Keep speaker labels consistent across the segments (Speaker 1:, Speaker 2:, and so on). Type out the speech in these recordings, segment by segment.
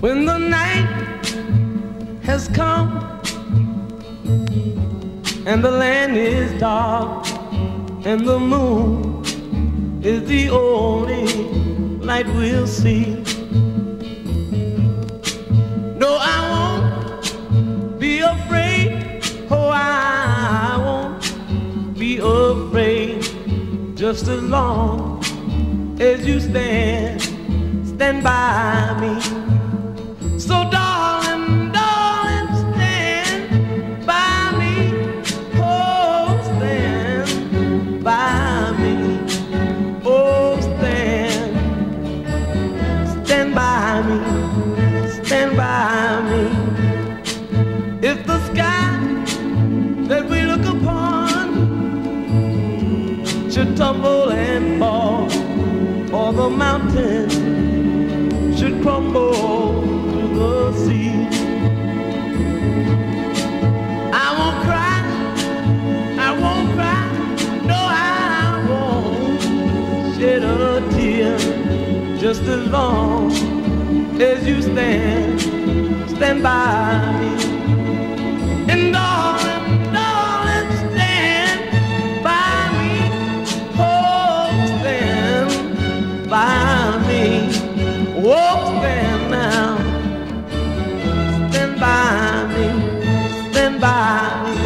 Speaker 1: When the night has come and the land is dark and the moon is the only light we'll see. No, I won't be afraid. Oh, I won't be afraid. Just as long as you stand by me. So darling, darling, stand by me. Oh, stand by me. Oh, stand by me. Stand by me. If the sky that we look upon should tumble and fall, or the mountains should crumble to the sea, I won't cry, no, I won't shed a tear, just as long as you stand by me. And darling, darling, stand by me. Oh, stand by me. Oh, stand now. Stand by me. Stand by me.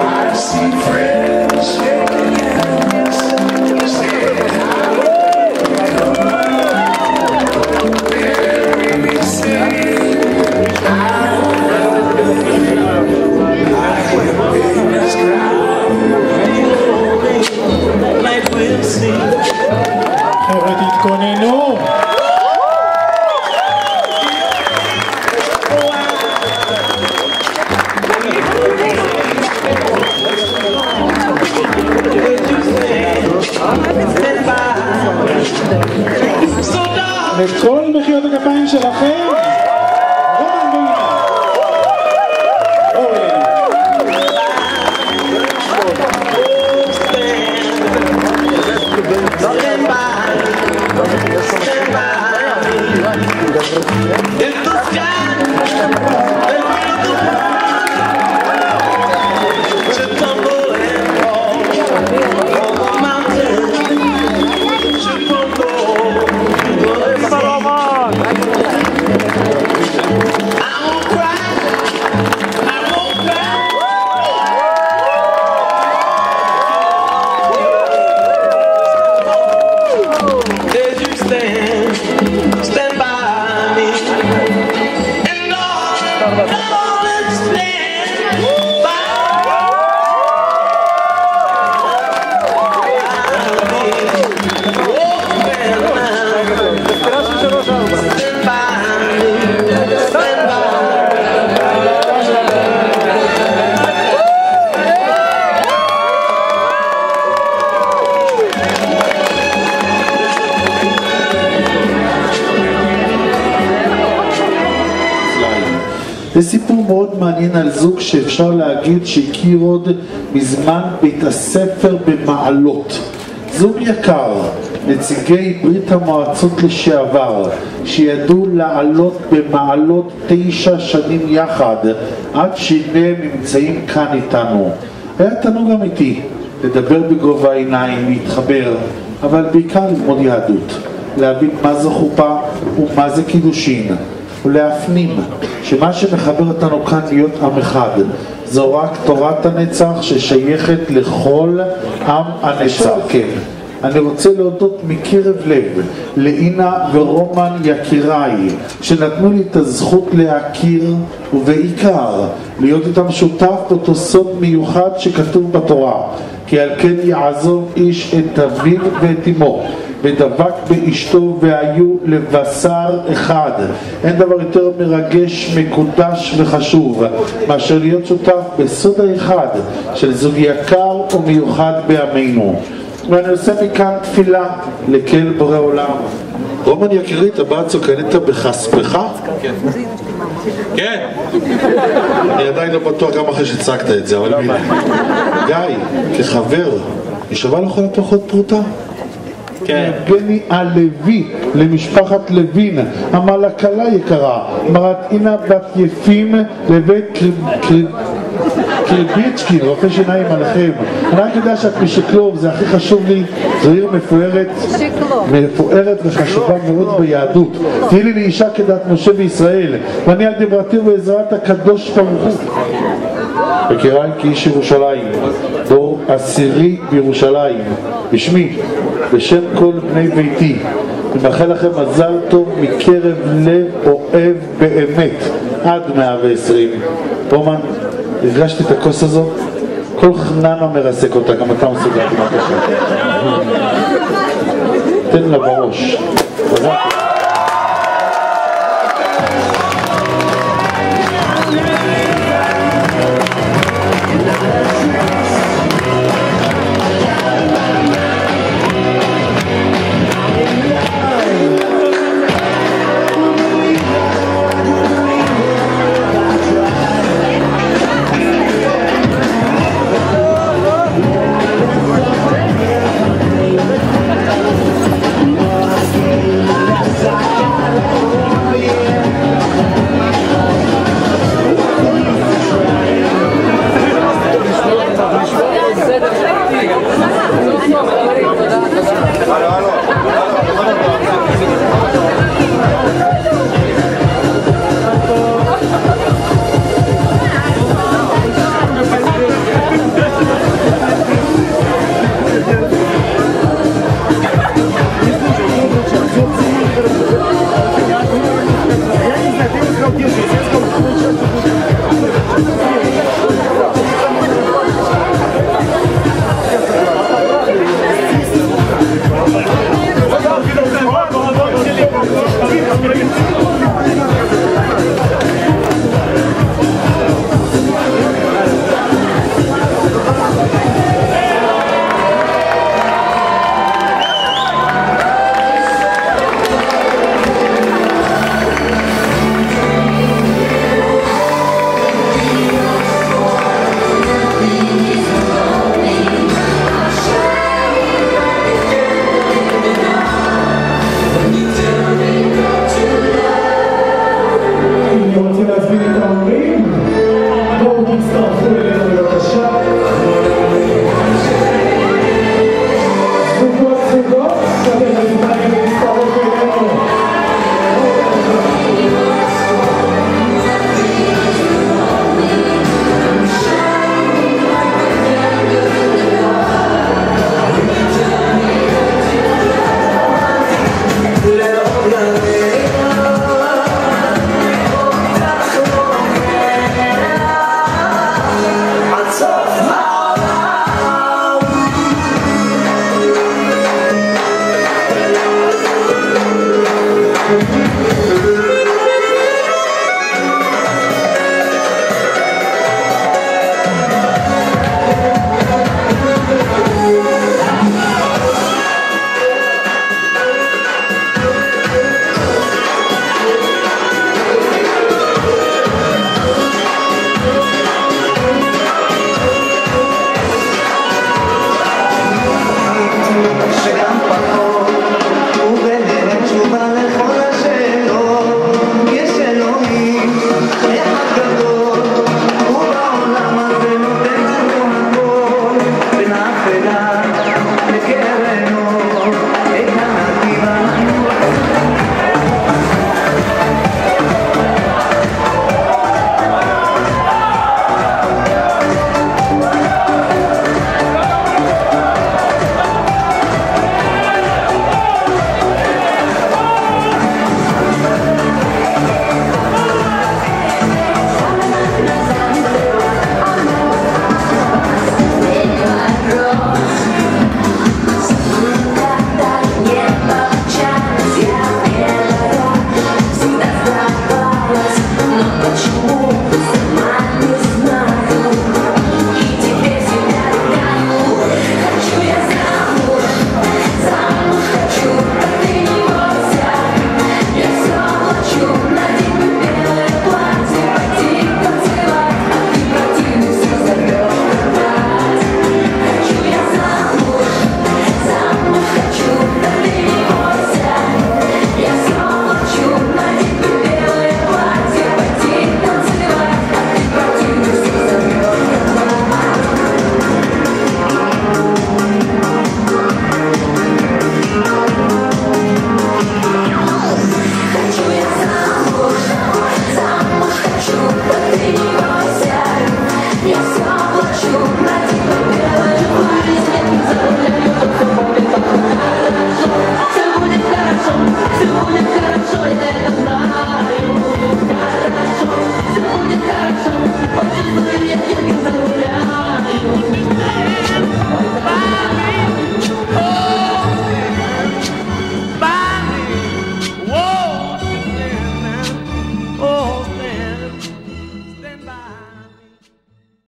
Speaker 1: I see friends shaking hands, saying
Speaker 2: חבר'ה תתכוננו. לכל מחיאות הכפיים שלכם. זה סיפור מאוד מעניין על זוג שאפשר להגיד שהכיר עוד מזמן בית הספר במעלות. זוג יקר, נציגי ברית המועצות לשעבר, שידעו לעלות במעלות 9 שנים יחד, עד שהנה נמצאים כאן איתנו. היה תענוג אמיתי לדבר בגובה העיניים, להתחבר, אבל בעיקר ללמוד יהדות, להבין מה זו חופה ומה זה קידושין, ולהפנים שמה שמחבר אותנו כאן להיות עם אחד זו רק תורת הנצח ששייכת לכל עם הנצח. כן, אני רוצה להודות מקרב לב לאינה ורומן יקיריי שנתנו לי את הזכות להכיר ובעיקר להיות איתם שותף באותו סוד מיוחד שכתוב בתורה, כי על כן יעזוב איש את אביו ואת אמו ודבק באשתו והיו לבשר אחד. אין דבר יותר מרגש, מקודש וחשוב מאשר להיות שותף בסוד האחד של זוג יקר ומיוחד בימינו. ואני עושה מכאן תפילה לקהל בורא עולם. רומן יקירי, אתה בא צוקנית בכספך?
Speaker 3: כן. כן.
Speaker 2: אני עדיין לא בטוח גם אחרי שצעקת את זה, אבל מילה. גיא, כחבר, היא שווה לך פחות פרוטה?
Speaker 3: כן.
Speaker 2: יבגני הלוי למשפחת לוין, אמר לה כלה יקרה, מרתינה בת יפים לבית קרביצ'קין, רופא שיניים עליכם. אני רק יודע שאת משקלוב, זה הכי חשוב לי, זו עיר מפוארת וחשובה מאוד ביהדות. תהי לי לאישה כדת משה וישראל, ואני על דברתי ובעזרת הקדוש ברוך הוא. מכיריי כאיש ירושלים, דור עשירי בירושלים, בשמי, בשם כל בני ביתי, אני מאחל לכם מזל טוב מקרב לב אוהב באמת, עד 120. רומן, הרגשתי את הכוס הזו? כל חננה מרסק אותה, גם אתה מסוגל. תן לה בראש.